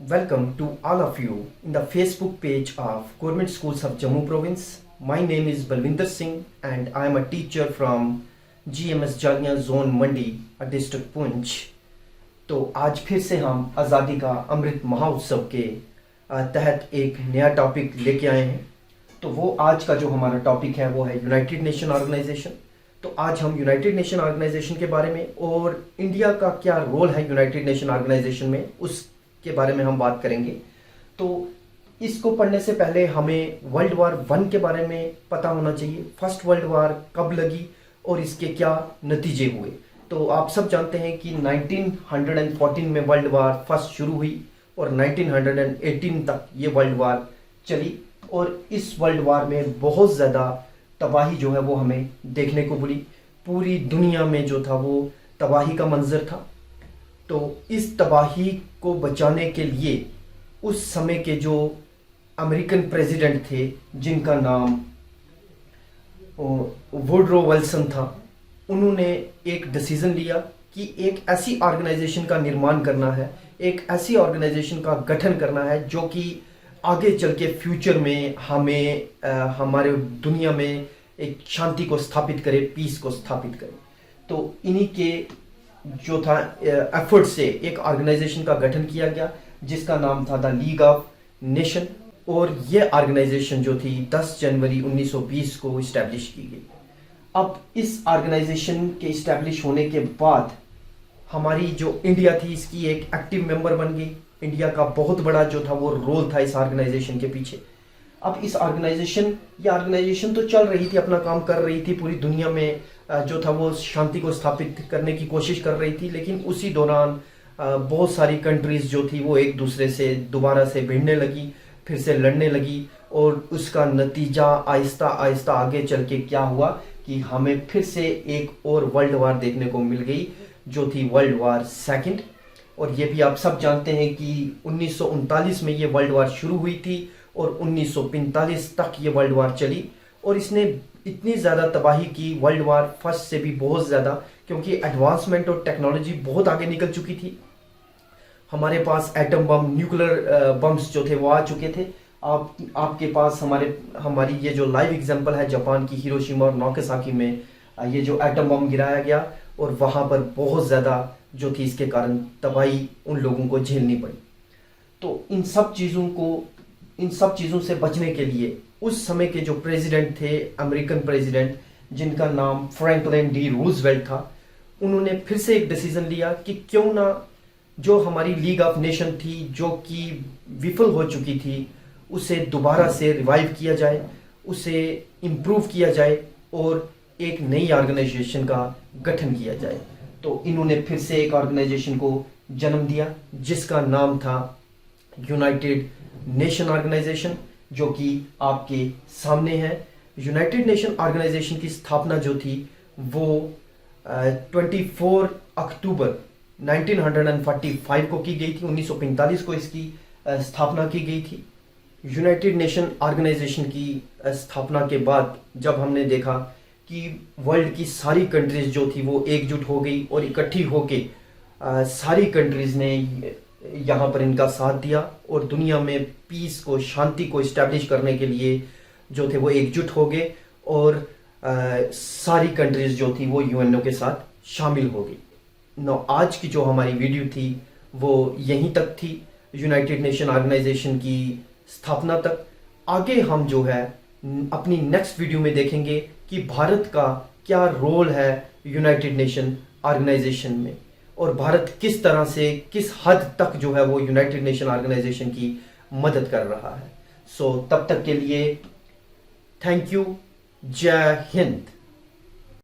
Welcome to all of you in the Facebook page of Government Schools of Jammu Province. My name is Balwinder Singh and I am a teacher from GMS Jalia Zone Mandi, a district Punch. तो आज फिर से हम आज़ादी का अमृत महोत्सव के तहत एक नया टॉपिक लेके आए हैं। तो वो आज का जो हमारा टॉपिक है वो है यूनाइटेड नेशन ऑर्गेनाइजेशन। तो आज हम यूनाइटेड नेशन ऑर्गेनाइजेशन के बारे में और इंडिया का क्या रोल है यूनाइटेड नेशन ऑर्गेनाइजेशन में उसके बारे में हम बात करेंगे। तो इसको पढ़ने से पहले हमें वर्ल्ड वार वन के बारे में पता होना चाहिए। फर्स्ट वर्ल्ड वार कब लगी और इसके क्या नतीजे हुए। तो आप सब जानते हैं कि 1914 में वर्ल्ड वार फर्स्ट शुरू हुई और 1918 तक ये वर्ल्ड वार चली और इस वर्ल्ड वार में बहुत ज़्यादा तबाही जो है वो हमें देखने को मिली। पूरी दुनिया में जो था वो तबाही का मंजर था। तो इस तबाही को बचाने के लिए उस समय के जो अमेरिकन प्रेसिडेंट थे जिनका नाम वुडरो विल्सन था, उन्होंने एक डिसीजन लिया कि एक ऐसी ऑर्गेनाइजेशन का निर्माण करना है, एक ऐसी ऑर्गेनाइजेशन का गठन करना है जो कि आगे चल के फ्यूचर में हमें हमारे दुनिया में एक शांति को स्थापित करे, पीस को स्थापित करे। तो इन्हीं के जो था एफर्ट से एक ऑर्गेनाइजेशन का गठन किया गया जिसका नाम था द लीग ऑफ नेशन और ये ऑर्गेनाइजेशन जो थी 10 जनवरी 1920 को इस्टेब्लिश की गई। अब इस ऑर्गेनाइजेशन के इस्टेब्लिश होने के बाद हमारी जो इंडिया थी इसकी एक एक्टिव मेंबर बन गई। इंडिया का बहुत बड़ा जो था वो रोल था इस ऑर्गेनाइजेशन के पीछे। अब इस ऑर्गेनाइजेशन तो चल रही थी, अपना काम कर रही थी, पूरी दुनिया में जो था वो शांति को स्थापित करने की कोशिश कर रही थी। लेकिन उसी दौरान बहुत सारी कंट्रीज जो थी वो एक दूसरे से दोबारा से भिड़ने लगी, फिर से लड़ने लगी और उसका नतीजा आहिस्ता आहिस्ता आगे चल के क्या हुआ कि हमें फिर से एक और वर्ल्ड वार देखने को मिल गई जो थी वर्ल्ड वार सेकंड। और ये भी आप सब जानते हैं कि 1939 में ये वर्ल्ड वार शुरू हुई थी और 1945 तक ये वर्ल्ड वार चली और इसने इतनी ज़्यादा तबाही की, वर्ल्ड वार फर्स्ट से भी बहुत ज़्यादा, क्योंकि एडवांसमेंट और टेक्नोलॉजी बहुत आगे निकल चुकी थी। हमारे पास एटम बम, न्यूक्लियर बम्स जो थे वो आ चुके थे। आपके पास हमारी ये जो लाइव एग्जांपल है जापान की हिरोशिमा और नागासाकी में ये जो एटम बम गिराया गया और वहाँ पर बहुत ज़्यादा जो थी इसके कारण तबाही उन लोगों को झेलनी पड़ी। तो इन सब चीज़ों से बचने के लिए उस समय के जो प्रेसिडेंट थे, अमेरिकन प्रेसिडेंट जिनका नाम फ्रैंकलिन डी रूजवेल्ट था, उन्होंने फिर से एक डिसीजन लिया कि क्यों ना जो हमारी लीग ऑफ नेशन थी जो कि विफल हो चुकी थी उसे दोबारा से रिवाइव किया जाए, उसे इम्प्रूव किया जाए और एक नई ऑर्गेनाइजेशन का गठन किया जाए। तो इन्होंने फिर से एक ऑर्गेनाइजेशन को जन्म दिया जिसका नाम था यूनाइटेड नेशन ऑर्गेनाइजेशन, जो कि आपके सामने है। यूनाइटेड नेशन ऑर्गेनाइजेशन की स्थापना जो थी वो 24 अक्टूबर 1945 को की गई थी। 1945 को इसकी स्थापना की गई थी। यूनाइटेड नेशन ऑर्गेनाइजेशन की स्थापना के बाद जब हमने देखा कि वर्ल्ड की सारी कंट्रीज जो थी वो एकजुट हो गई और इकट्ठी होके सारी कंट्रीज ने यहाँ पर इनका साथ दिया और दुनिया में पीस को, शांति को इस्टेब्लिश करने के लिए जो थे वो एकजुट हो गए और सारी कंट्रीज जो थी वो यूएनओ के साथ शामिल हो गई। आज की जो हमारी वीडियो थी वो यहीं तक थी, यूनाइटेड नेशन ऑर्गेनाइजेशन की स्थापना तक। आगे हम जो है अपनी नेक्स्ट वीडियो में देखेंगे कि भारत का क्या रोल है यूनाइटेड नेशन ऑर्गेनाइजेशन में और भारत किस तरह से, किस हद तक जो है वो यूनाइटेड नेशन ऑर्गेनाइजेशन की मदद कर रहा है। तब तक के लिए थैंक यू। जय हिंद।